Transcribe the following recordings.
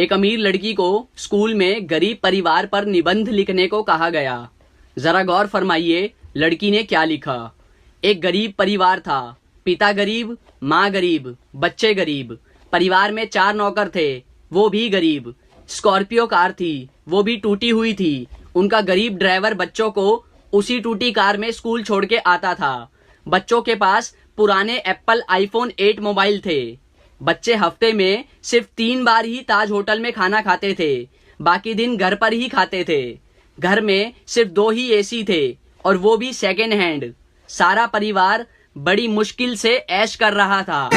एक अमीर लड़की को स्कूल में गरीब परिवार पर निबंध लिखने को कहा गया। जरा गौर फरमाइए लड़की ने क्या लिखा। एक गरीब परिवार था, पिता गरीब, माँ गरीब, बच्चे गरीब। परिवार में 4 नौकर थे, वो भी गरीब। स्कॉर्पियो कार थी, वो भी टूटी हुई थी। उनका गरीब ड्राइवर बच्चों को उसी टूटी कार में स्कूल छोड़ के आता था। बच्चों के पास पुराने एप्पल आईफोन 8 मोबाइल थे। बच्चे हफ्ते में सिर्फ 3 बार ही ताज होटल में खाना खाते थे, बाकी दिन घर पर ही खाते थे। घर में सिर्फ 2 ही एसी थे और वो भी सेकेंड हैंड। सारा परिवार बड़ी मुश्किल से ऐश कर रहा था।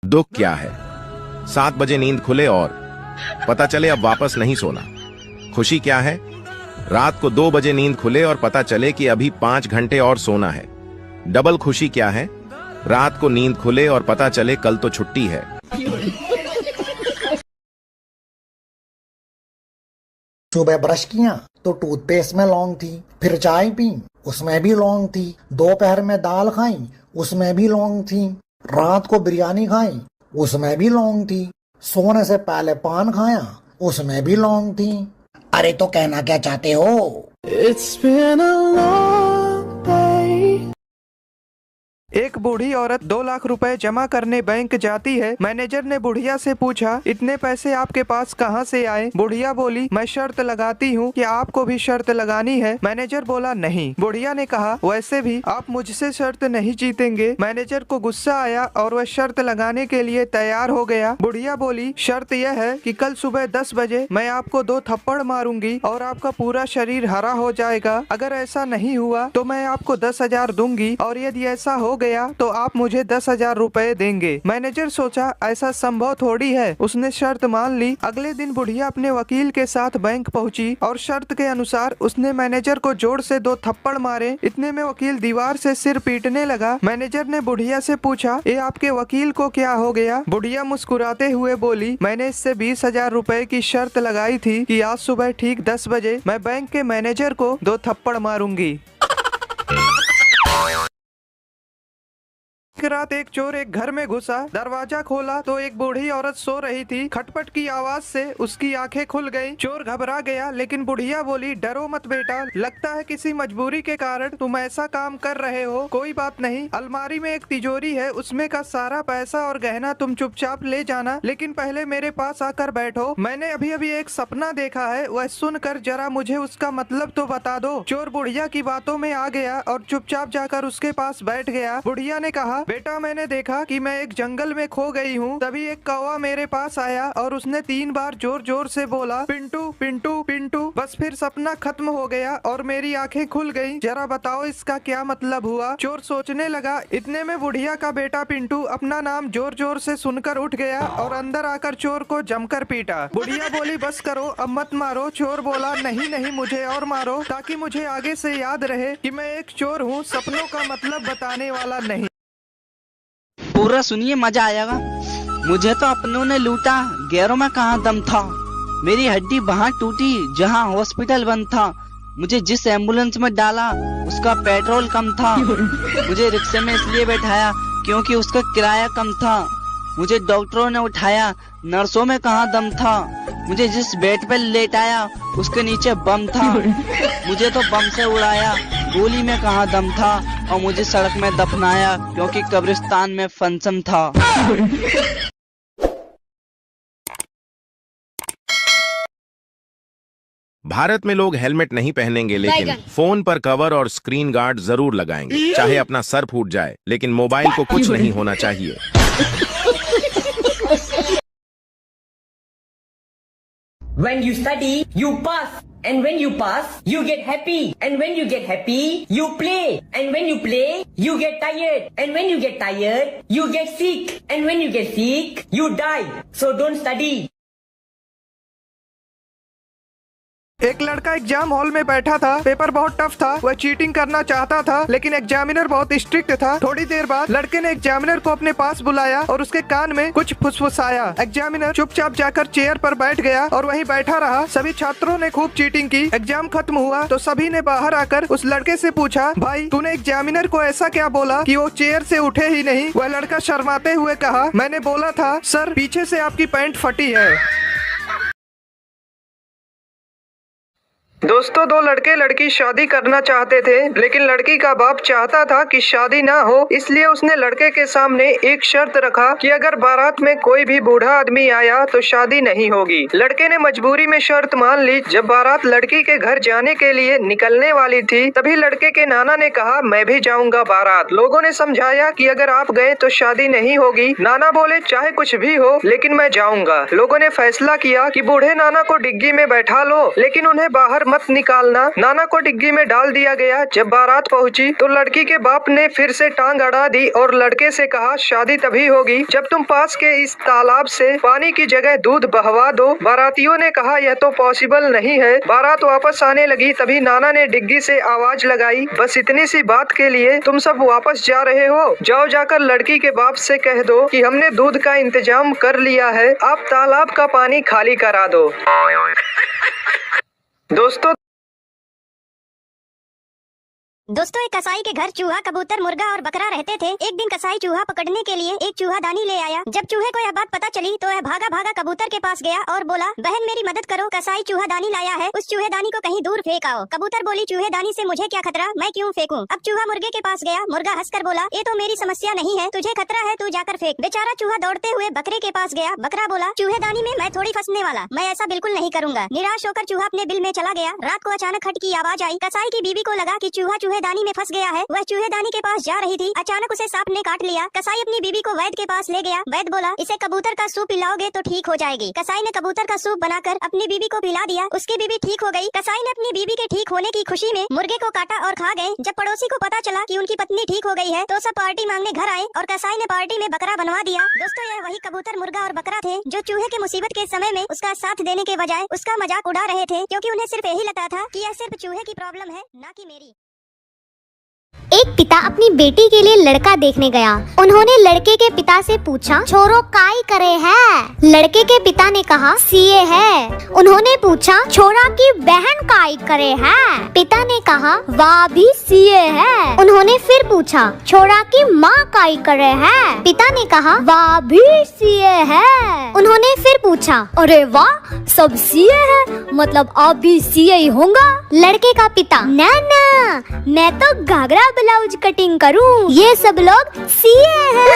दुख क्या है? 7 बजे नींद खुले और पता चले अब वापस नहीं सोना। खुशी क्या है? रात को 2 बजे नींद खुले और पता चले कि अभी 5 घंटे और सोना है। डबल खुशी क्या है? रात को नींद खुले और पता चले कल तो छुट्टी है। सुबह ब्रश किया तो टूथपेस्ट में लौंग थी, फिर चाय पी उसमें भी लौंग थी, दोपहर में दाल खाई उसमें भी लौंग थी, रात को बिरयानी खाई उसमें भी लौंग थी, सोने से पहले पान खाया उसमें भी लौंग थी। अरे तो कहना क्या चाहते हो? It's been a long day. एक बूढ़ी औरत 2 लाख रुपए जमा करने बैंक जाती है। मैनेजर ने बुढ़िया से पूछा, इतने पैसे आपके पास कहाँ से आए? बुढ़िया बोली, मैं शर्त लगाती हूँ कि आपको भी शर्त लगानी है। मैनेजर बोला, नहीं। बुढ़िया ने कहा, वैसे भी आप मुझसे शर्त नहीं जीतेंगे। मैनेजर को गुस्सा आया और वह शर्त लगाने के लिए तैयार हो गया। बुढ़िया बोली, शर्त यह है कि कल सुबह 10 बजे मैं आपको 2 थप्पड़ मारूंगी और आपका पूरा शरीर हरा हो जाएगा। अगर ऐसा नहीं हुआ तो मैं आपको 10,000 दूंगी और यदि ऐसा हो गया तो आप मुझे 10,000 रुपए देंगे। मैनेजर सोचा ऐसा संभव थोड़ी है। उसने शर्त मान ली। अगले दिन बुढ़िया अपने वकील के साथ बैंक पहुंची और शर्त के अनुसार उसने मैनेजर को जोर से 2 थप्पड़ मारे। इतने में वकील दीवार से सिर पीटने लगा। मैनेजर ने बुढ़िया से पूछा, ये आपके वकील को क्या हो गया? बुढ़िया मुस्कुराते हुए बोली, मैंने इससे 20,000 रुपए की शर्त लगाई थी कि आज सुबह ठीक 10 बजे मैं बैंक के मैनेजर को 2 थप्पड़ मारूंगी। एक रात एक चोर एक घर में घुसा। दरवाजा खोला तो एक बूढ़ी औरत सो रही थी। खटपट की आवाज से उसकी आंखें खुल गईं। चोर घबरा गया, लेकिन बुढ़िया बोली, डरो मत बेटा, लगता है किसी मजबूरी के कारण तुम ऐसा काम कर रहे हो। कोई बात नहीं, अलमारी में एक तिजोरी है, उसमें का सारा पैसा और गहना तुम चुपचाप ले जाना, लेकिन पहले मेरे पास आकर बैठो। मैंने अभी अभी एक सपना देखा है, वह सुनकर जरा मुझे उसका मतलब तो बता दो। चोर बुढ़िया की बातों में आ गया और चुपचाप जाकर उसके पास बैठ गया। बुढ़िया ने कहा, बेटा मैंने देखा कि मैं एक जंगल में खो गई हूँ। तभी एक कौवा मेरे पास आया और उसने 3 बार जोर जोर से बोला, पिंटू पिंटू पिंटू। बस फिर सपना खत्म हो गया और मेरी आंखें खुल गईं। जरा बताओ इसका क्या मतलब हुआ? चोर सोचने लगा। इतने में बुढ़िया का बेटा पिंटू अपना नाम जोर जोर से सुनकर उठ गया और अंदर आकर चोर को जमकर पीटा। बुढ़िया बोली, बस करो, अब मत मारो। चोर बोला, नहीं नहीं, मुझे और मारो, ताकि मुझे आगे से याद रहे कि मैं एक चोर हूँ, सपनों का मतलब बताने वाला नहीं। पूरा सुनिए, मजा आएगा। मुझे तो अपनों ने लूटा, गैरों में कहाँ दम था। मेरी हड्डी वहाँ टूटी जहाँ हॉस्पिटल बंद था। मुझे जिस एम्बुलेंस में डाला उसका पेट्रोल कम था। मुझे रिक्शे में इसलिए बैठाया क्योंकि उसका किराया कम था। मुझे डॉक्टरों ने उठाया, नर्सों में कहाँ दम था। मुझे जिस बेड पे लेटाया उसके नीचे बम था। मुझे तो बम से उड़ाया, गोली में कहाँ दम था। और मुझे सड़क में दफनाया क्योंकि कब्रिस्तान में फंक्शन था। भारत में लोग हेलमेट नहीं पहनेंगे, लेकिन फोन पर कवर और स्क्रीन गार्ड जरूर लगाएंगे। चाहे अपना सर फूट जाए, लेकिन मोबाइल को कुछ नहीं होना चाहिए। When you study, you pass. And when you pass, you get happy. And when you get happy, you play. And when you play, you get tired. And when you get tired, you get sick. And when you get sick, you die. So don't study. एक लड़का exam hall में बैठा था। Paper बहुत tough था। वह cheating करना चाहता था, लेकिन एग्जामिनर बहुत स्ट्रिक्ट था। थोड़ी देर बाद लड़के ने एग्जामिनर को अपने पास बुलाया और उसके कान में कुछ फुसफुसाया। एग्जामिनर चुपचाप जाकर चेयर पर बैठ गया और वहीं बैठा रहा। सभी छात्रों ने खूब चीटिंग की। एग्जाम खत्म हुआ तो सभी ने बाहर आकर उस लड़के से पूछा, भाई तूने एग्जामिनर को ऐसा क्या बोला कि वो चेयर से उठे ही नहीं? वह लड़का शर्माते हुए कहा, मैंने बोला था सर, पीछे से आपकी पैंट फटी है। दोस्तों, दो लड़के लड़की शादी करना चाहते थे, लेकिन लड़की का बाप चाहता था कि शादी ना हो। इसलिए उसने लड़के के सामने एक शर्त रखा कि अगर बारात में कोई भी बूढ़ा आदमी आया तो शादी नहीं होगी। लड़के ने मजबूरी में शर्त मान ली। जब बारात लड़की के घर जाने के लिए निकलने वाली थी, तभी लड़के के नाना ने कहा, मैं भी जाऊंगा बारात। लोगों ने समझाया कि अगर आप गए तो शादी नहीं होगी। नाना बोले, चाहे कुछ भी हो, लेकिन मैं जाऊंगा। लोगों ने फैसला किया कि बूढ़े नाना को डिग्गी में बैठा लो, लेकिन उन्हें बाहर मत निकालना। नाना को डिग्गी में डाल दिया गया। जब बारात पहुंची तो लड़की के बाप ने फिर से टांग अड़ा दी और लड़के से कहा, शादी तभी होगी जब तुम पास के इस तालाब से पानी की जगह दूध बहवा दो। बारातियों ने कहा, यह तो पॉसिबल नहीं है। बारात वापस आने लगी, तभी नाना ने डिग्गी से आवाज लगाई, बस इतनी सी बात के लिए तुम सब वापस जा रहे हो? जाओ, जाकर लड़की के बाप से कह दो कि हमने दूध का इंतजाम कर लिया है, आप तालाब का पानी खाली करा दो। दोस्तों, एक कसाई के घर चूहा, कबूतर, मुर्गा और बकरा रहते थे। एक दिन कसाई चूहा पकड़ने के लिए एक चूहादानी ले आया। जब चूहे को यह बात पता चली तो वह भागा भागा कबूतर के पास गया और बोला, बहन मेरी मदद करो, कसाई चूहादानी लाया है, उस चूहेदानी को कहीं दूर फेंक आओ। कबूतर बोली, चूहेदानी से मुझे क्या खतरा, मैं क्यों फेंकूं? अब चूहा मुर्गे के पास गया। मुर्गा हंसकर बोला, ये तो मेरी समस्या नहीं है, तुझे खतरा है, तू जाकर फेंक। बेचारा चूहा दौड़ते हुए बकरे के पास गया। बकरा बोला, चूहेदानी में मैं थोड़ी फंसने वाला, मैं ऐसा बिल्कुल नहीं करूंगा। निराश होकर चूहा अपने बिल में चला गया। रात को अचानक खट की आवाज आई। कसाई की बीवी को लगा कि चूहा चूहेदानी में फंस गया है। वह चूहेदानी के पास जा रही थी, अचानक उसे सांप ने काट लिया। कसाई अपनी बीवी को वैद्य के पास ले गया। वैद्य बोला, इसे कबूतर का सूप पिलाओगे तो ठीक हो जाएगी। कसाई ने कबूतर का सूप बनाकर अपनी बीवी को पिला दिया। उसकी बीवी ठीक हो गई। कसाई ने अपनी बीवी के ठीक होने की खुशी में मुर्गे को काटा और खा गए। जब पड़ोसी को पता चला कि उनकी पत्नी ठीक हो गई है तो सब पार्टी मांगने घर आए और कसाई ने पार्टी में बकरा बनवा दिया। दोस्तों, यह वही कबूतर, मुर्गा और बकरा थे जो चूहे के मुसीबत के समय में उसका साथ देने के बजाय उसका मजाक उड़ा रहे थे, क्योंकि उन्हें सिर्फ यही लगता था कि यह सिर्फ चूहे की प्रॉब्लम है, ना कि मेरी। एक पिता अपनी बेटी के लिए लड़का देखने गया। उन्होंने लड़के के पिता से पूछा, छोरो काई करे है? लड़के के पिता ने कहा, सीए है। उन्होंने पूछा, छोरा की बहन काई करे है? पिता ने कहा, वाह भी सीए है। उन्होंने फिर पूछा, छोरा की माँ काई करे है? पिता ने कहा, वाह भी सीए है। उन्होंने फिर पूछा, अरे वाह, सब सीए है, मतलब आप भी सीए ही होगा? लड़के का पिता, ना ना, मैं तो घाघरा ब्लाउज कटिंग करूं, ये सब लोग सीए हैं।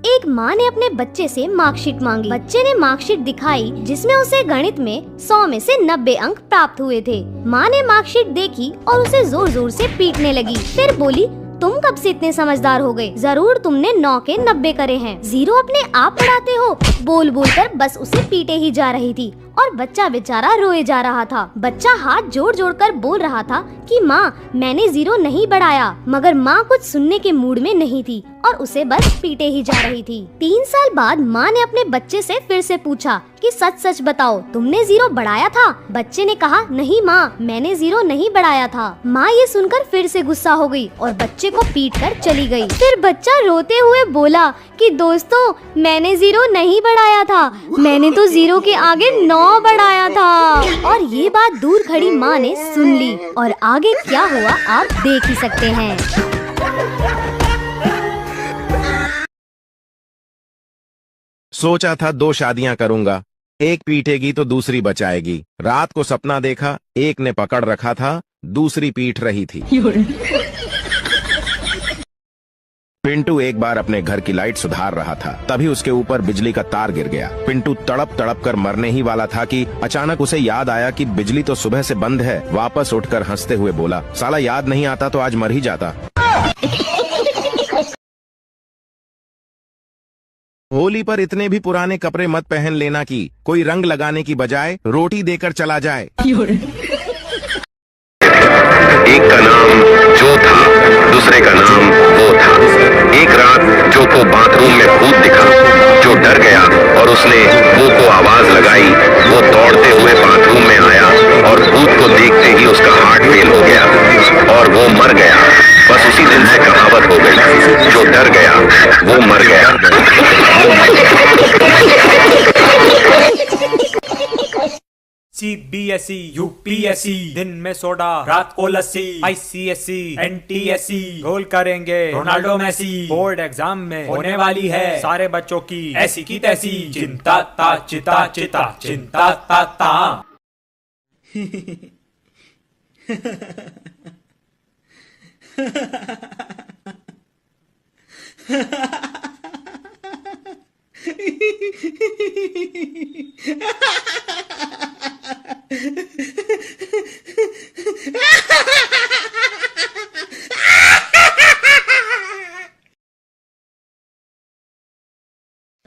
एक माँ ने अपने बच्चे से मार्कशीट मांगी। बच्चे ने मार्कशीट दिखाई जिसमें उसे गणित में 100 में से 90 अंक प्राप्त हुए थे। माँ ने मार्कशीट देखी और उसे जोर जोर से पीटने लगी। फिर बोली, तुम कब से इतने समझदार हो गए? जरूर तुमने 9 के 90 करे हैं। जीरो अपने आप पढ़ाते हो? बोल बोल कर बस उसे पीटे ही जा रही थी और बच्चा बेचारा रोए जा रहा था। बच्चा हाथ जोड़ जोड़ कर बोल रहा था कि माँ, मैंने जीरो नहीं बढ़ाया, मगर माँ कुछ सुनने के मूड में नहीं थी और उसे बस पीटे ही जा रही थी। 3 साल बाद माँ ने अपने बच्चे से फिर से पूछा कि सच सच बताओ, तुमने जीरो बढ़ाया था? बच्चे ने कहा, नहीं माँ, मैंने जीरो नहीं बढ़ाया था। माँ ये सुनकर फिर से गुस्सा हो गई और बच्चे को पीट कर चली गई। फिर बच्चा रोते हुए बोला कि दोस्तों, मैंने जीरो नहीं बढ़ाया था, मैंने तो जीरो के आगे 9 बढ़ाया था। और ये बात दूर खड़ी माँ ने सुन ली और आगे क्या हुआ आप देख ही सकते हैं। सोचा था 2 शादियां करूंगा, एक पीटेगी तो दूसरी बचाएगी। रात को सपना देखा, एक ने पकड़ रखा था, दूसरी पीट रही थी। पिंटू एक बार अपने घर की लाइट सुधार रहा था, तभी उसके ऊपर बिजली का तार गिर गया। पिंटू तड़प तड़प कर मरने ही वाला था कि अचानक उसे याद आया कि बिजली तो सुबह से बंद है। वापस उठकर हंसते हुए बोला, साला याद नहीं आता तो आज मर ही जाता। होली पर इतने भी पुराने कपड़े मत पहन लेना कि कोई रंग लगाने की बजाय रोटी देकर चला जाए। एक का नाम जो था, दूसरे का नाम वो था। एक रात जो को बाथरूम में भूत दिखा। जो डर गया और उसने वो को आवाज लगाई। वो दौड़ते हुए बाथरूम में आया और भूत को देखते ही उसका हार्ट फेल हो गया और वो मर गया। बस उसी दिन से कहावत हो गई, जो डर गया वो मर गया। CBSE, UPSC, दिन में सोडा रात को लस्सी, ICSE, NTSE, गोल करेंगे रोनाल्डो मेसी। बोर्ड एग्जाम में होने वाली है सारे बच्चों की ऐसी की तैसी। चिंता ता चिता चिता चिंता ता ता।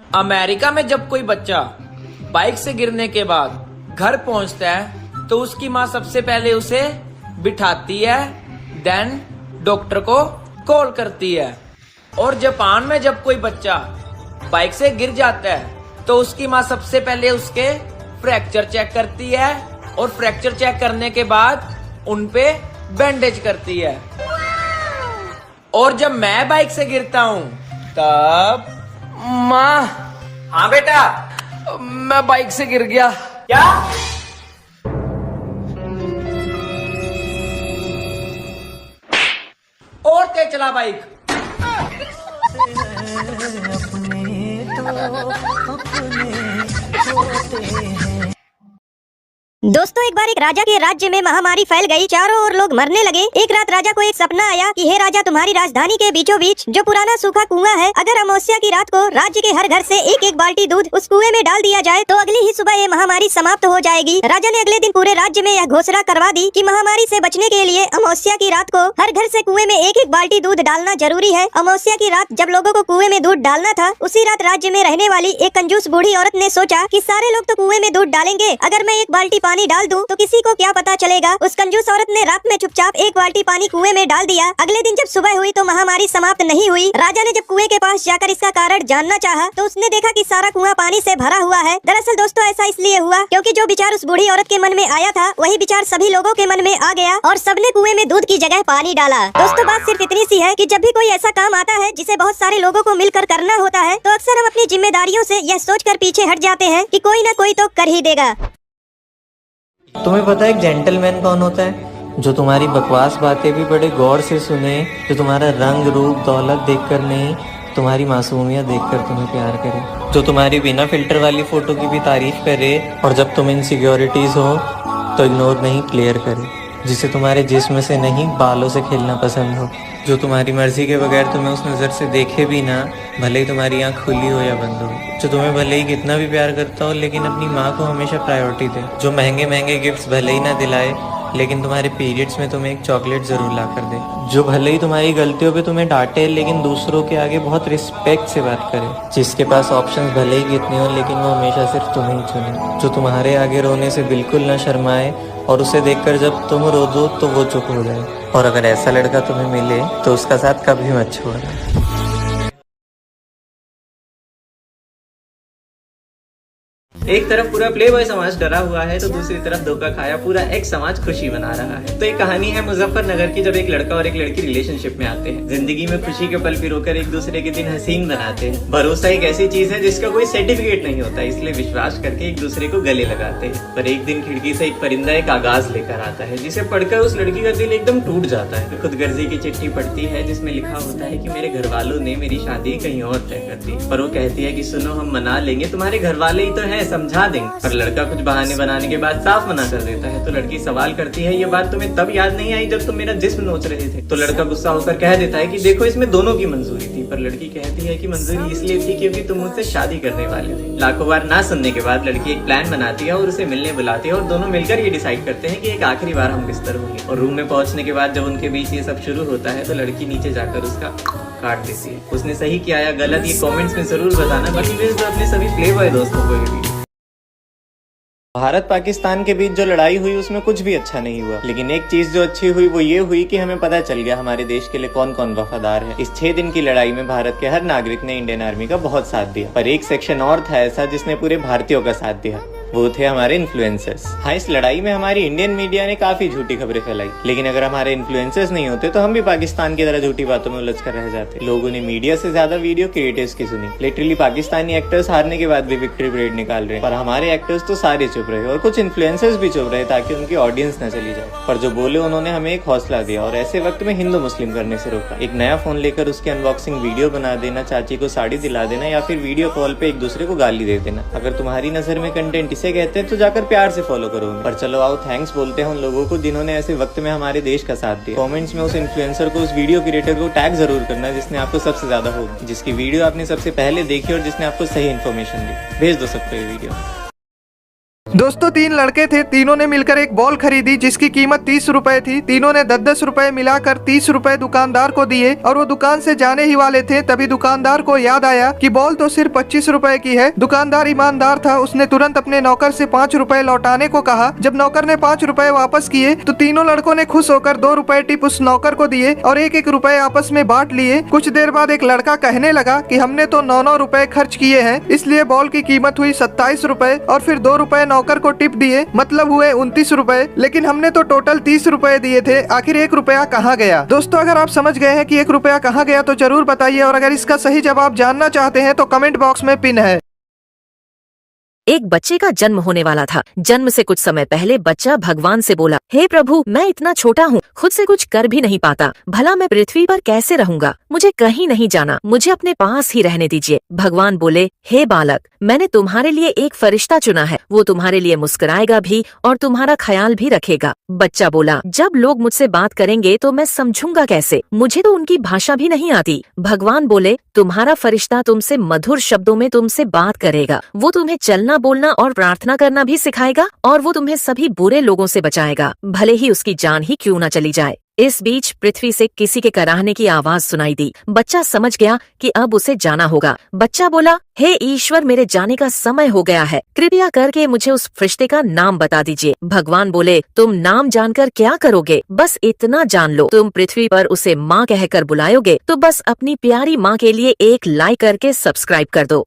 अमेरिका में जब कोई बच्चा बाइक से गिरने के बाद घर पहुंचता है तो उसकी माँ सबसे पहले उसे बिठाती है, देन डॉक्टर को कॉल करती है। और जापान में जब कोई बच्चा बाइक से गिर जाता है तो उसकी माँ सबसे पहले उसके फ्रैक्चर चेक करती है और फ्रैक्चर चेक करने के बाद उनपे बैंडेज करती है। और जब मैं बाइक से गिरता हूँ तब माँ, हाँ बेटा मैं बाइक से गिर गया। क्या? और तेज चला बाइक। दोस्तों, एक बार एक राजा के राज्य में महामारी फैल गई। चारों ओर लोग मरने लगे। एक रात राजा को एक सपना आया कि हे राजा, तुम्हारी राजधानी के बीचों बीच जो पुराना सूखा कुआं है, अगर अमावस्या की रात को राज्य के हर घर से एक एक बाल्टी दूध उस कुएं में डाल दिया जाए तो अगली ही सुबह ये महामारी समाप्त हो जाएगी। राजा ने अगले दिन पूरे राज्य में यह घोषणा करवा दी कि महामारी से बचने के लिए अमावस्या की रात को हर घर से कुएं में एक एक बाल्टी दूध डालना जरूरी है। अमावस्या की रात जब लोगों को कुएं में दूध डालना था, उसी रात राज्य में रहने वाली एक कंजूस बूढ़ी औरत ने सोचा कि सारे लोग तो कुएं में दूध डालेंगे, अगर मैं एक बाल्टी पानी डाल दूं तो किसी को क्या पता चलेगा। उस कंजूस औरत ने रात में चुपचाप एक बाल्टी पानी कुएं में डाल दिया। अगले दिन जब सुबह हुई तो महामारी समाप्त नहीं हुई। राजा ने जब कुएं के पास जाकर इसका कारण जानना चाहा तो उसने देखा कि सारा कुआं पानी से भरा हुआ है। दरअसल दोस्तों, ऐसा इसलिए हुआ क्योंकि जो विचार उस बूढ़ी औरत के मन में आया था वही विचार सभी लोगों के मन में आ गया और सबने कुएं में दूध की जगह पानी डाला। दोस्तों, बात सिर्फ इतनी सी है कि जब भी कोई ऐसा काम आता है जिसे बहुत सारे लोगों को मिलकर करना होता है तो अक्सर हम अपनी जिम्मेदारियों से यह सोचकर पीछे हट जाते हैं कि कोई न कोई तो कर ही देगा। तुम्हें पता है एक जेंटलमैन कौन होता है? जो तुम्हारी बकवास बातें भी बड़े गौर से सुने, जो तुम्हारा रंग रूप दौलत देखकर नहीं, तुम्हारी मासूमियत देखकर तुम्हें प्यार करे, जो तुम्हारी बिना फिल्टर वाली फोटो की भी तारीफ करे और जब तुम इनसिक्योरिटीज हो तो इग्नोर नहीं क्लियर करे, जिसे तुम्हारे जिस्म से नहीं बालों से खेलना पसंद हो, जो तुम्हारी मर्जी के बगैर तुम्हें उस नज़र से देखे भी ना, भले ही तुम्हारी आँख खुली हो या बंद हो, जो तुम्हें भले ही कितना भी प्यार करता हो लेकिन अपनी माँ को हमेशा प्रायोरिटी दे, जो महंगे महंगे गिफ्ट्स भले ही ना दिलाए लेकिन तुम्हारे पीरियड्स में तुम्हें एक चॉकलेट जरूर ला कर दे, जो भले ही तुम्हारी गलतियों पे तुम्हें डांटे लेकिन दूसरों के आगे बहुत रिस्पेक्ट से बात करे, जिसके पास ऑप्शंस भले ही कितने हो लेकिन वो हमेशा सिर्फ तुम्हें ही चुने, जो तुम्हारे आगे रोने से बिल्कुल ना शर्माए और उसे देखकर जब तुम रो दो तो वो चुप हो जाए। और अगर ऐसा लड़का तुम्हें मिले तो उसका साथ कभी मत छोड़ना। एक तरफ पूरा प्लेबॉय समाज डरा हुआ है तो दूसरी तरफ धोखा खाया पूरा एक समाज खुशी मना रहा है। तो एक कहानी है मुजफ्फरनगर की, जब एक लड़का और एक लड़की रिलेशनशिप में आते हैं, जिंदगी में खुशी के पल पिरोकर एक दूसरे के दिन हसीन बनाते हैं। भरोसा एक ऐसी चीज है जिसका कोई सर्टिफिकेट नहीं होता, इसलिए विश्वास करके एक दूसरे को गले लगाते हैं। पर एक दिन खिड़की से एक परिंदा एक आगाज लेकर आता है जिसे पढ़कर उस लड़की का दिल एकदम टूट जाता है। खुदगर्जी की चिट्ठी पढ़ती है जिसमें लिखा होता है कि मेरे घर वालों ने मेरी शादी कहीं और तय कर दी, पर वो कहती है कि सुनो, हम मना लेंगे, तुम्हारे घर वाले ही तो है, समझा देंगे। पर लड़का कुछ बहाने बनाने के बाद साफ मना कर देता है। तो लड़की सवाल करती है, ये बात तुम्हें तब याद नहीं आई जब तुम मेरा जिस्म नोच रहे थे? तो लड़का गुस्सा होकर कह देता है कि देखो, इसमें दोनों की मंजूरी थी। पर लड़की कहती है कि मंजूरी इसलिए थी क्योंकि तुम मुझसे शादी करने वाले थे। लाखों बार ना सुनने के बाद लड़की एक प्लान बनाती है और उसे मिलने बुलाती है और दोनों मिलकर ये डिसाइड करते हैं कि एक आखिरी बार हम बिस्तर होंगे। और रूम में पहुंचने के बाद जब उनके बीच ये सब शुरू होता है तो लड़की नीचे जाकर उसका काट देती है। उसने सही किया या गलत ये कमेंट्स में जरूर बताना। बाकी अपने सभी प्लेबॉय दोस्तों को ये भी भारत पाकिस्तान के बीच जो लड़ाई हुई उसमें कुछ भी अच्छा नहीं हुआ, लेकिन एक चीज जो अच्छी हुई वो ये हुई कि हमें पता चल गया हमारे देश के लिए कौन कौन वफादार है। इस 6 दिन की लड़ाई में भारत के हर नागरिक ने इंडियन आर्मी का बहुत साथ दिया, पर एक सेक्शन और था ऐसा जिसने पूरे भारतीयों का साथ दिया, वो थे हमारे इन्फ्लुएंसर्स। हाँ, इस लड़ाई में हमारी इंडियन मीडिया ने काफी झूठी खबरें फैलाई, लेकिन अगर हमारे इन्फ्लुएंसर्स नहीं होते तो हम भी पाकिस्तान की तरह झूठी बातों में उलझ कर रह जाते। लोगों ने मीडिया से ज्यादा वीडियो क्रिएटर्स की सुनी। लिटरली पाकिस्तानी एक्टर्स हारने के बाद भी विक्ट्री परेड निकाल रहे हैं, पर हमारे एक्टर्स तो सारे चुप रहे और कुछ इन्फ्लुएंसर्स भी चुप रहे ताकि उनकी ऑडियंस न चली जाए। पर जो बोले उन्होंने हमें एक हौसला दिया और ऐसे वक्त में हिंदू मुस्लिम करने से रोका। एक नया फोन लेकर उसकी अनबॉक्सिंग वीडियो बना देना, चाची को साड़ी दिला देना या फिर वीडियो कॉल पे एक दूसरे को गाली दे देना। अगर तुम्हारी नजर में कंटेंट इसे कहते हैं तो जाकर प्यार से फॉलो करो। पर चलो आओ थैंक्स बोलते हैं उन लोगों को जिन्होंने ऐसे वक्त में हमारे देश का साथ दिया। कमेंट्स में उस इन्फ्लुएंसर को, उस वीडियो क्रिएटर को टैग जरूर करना जिसने आपको सबसे ज्यादा होप, जिसकी वीडियो आपने सबसे पहले देखी और जिसने आपको सही इन्फॉर्मेशन दी। भेज दो सबको ये वीडियो। दोस्तों 3 लड़के थे, तीनों ने मिलकर एक बॉल खरीदी जिसकी कीमत 30 रुपए थी। तीनों ने 10-10 रुपए मिलाकर 30 रुपए दुकानदार को दिए और वो दुकान से जाने ही वाले थे, तभी दुकानदार को याद आया कि बॉल तो सिर्फ 25 रुपए की है। दुकानदार ईमानदार था, उसने तुरंत अपने नौकर से 5 रुपए लौटाने को कहा। जब नौकर ने 5 रुपए वापस किए तो तीनों लड़कों ने खुश होकर 2 रुपए टिप उस नौकर को दिए और 1-1 रुपए आपस में बांट लिए। कुछ देर बाद एक लड़का कहने लगा कि हमने तो 9-9 रुपए खर्च किए हैं, इसलिए बॉल की कीमत हुई 27 रुपए और फिर 2 रुपए नौकर को टिप दिए, मतलब हुए 29 रुपए, लेकिन हमने तो टोटल 30 रुपए दिए थे। आखिर 1 रुपया कहाँ गया? दोस्तों अगर आप समझ गए हैं कि 1 रुपया कहाँ गया तो जरूर बताइए, और अगर इसका सही जवाब जानना चाहते हैं तो कमेंट बॉक्स में पिन है। एक बच्चे का जन्म होने वाला था। जन्म से कुछ समय पहले बच्चा भगवान से बोला, हे प्रभु, मैं इतना छोटा हूँ, खुद से कुछ कर भी नहीं पाता, भला मैं पृथ्वी पर कैसे रहूंगा? मुझे कहीं नहीं जाना, मुझे अपने पास ही रहने दीजिए। भगवान बोले, हे बालक, मैंने तुम्हारे लिए एक फरिश्ता चुना है, वो तुम्हारे लिए मुस्कुराएगा भी और तुम्हारा ख्याल भी रखेगा। बच्चा बोला, जब लोग मुझसे बात करेंगे तो मैं समझूंगा कैसे? मुझे तो उनकी भाषा भी नहीं आती। भगवान बोले, तुम्हारा फरिश्ता तुमसे मधुर शब्दों में तुमसे बात करेगा, वो तुम्हें चलना, बोलना और प्रार्थना करना भी सिखाएगा और वो तुम्हें सभी बुरे लोगों से बचाएगा, भले ही उसकी जान ही क्यों न चली जाए। इस बीच पृथ्वी से किसी के कराहने की आवाज सुनाई दी। बच्चा समझ गया कि अब उसे जाना होगा। बच्चा बोला, हे ईश्वर, मेरे जाने का समय हो गया है, कृपया करके मुझे उस फरिश्ते का नाम बता दीजिए। भगवान बोले, तुम नाम जानकर क्या करोगे? बस इतना जान लो, तुम पृथ्वी पर उसे माँ कहकर बुलाओगे तो बस अपनी प्यारी माँ के लिए एक लाइक करके सब्सक्राइब कर दो।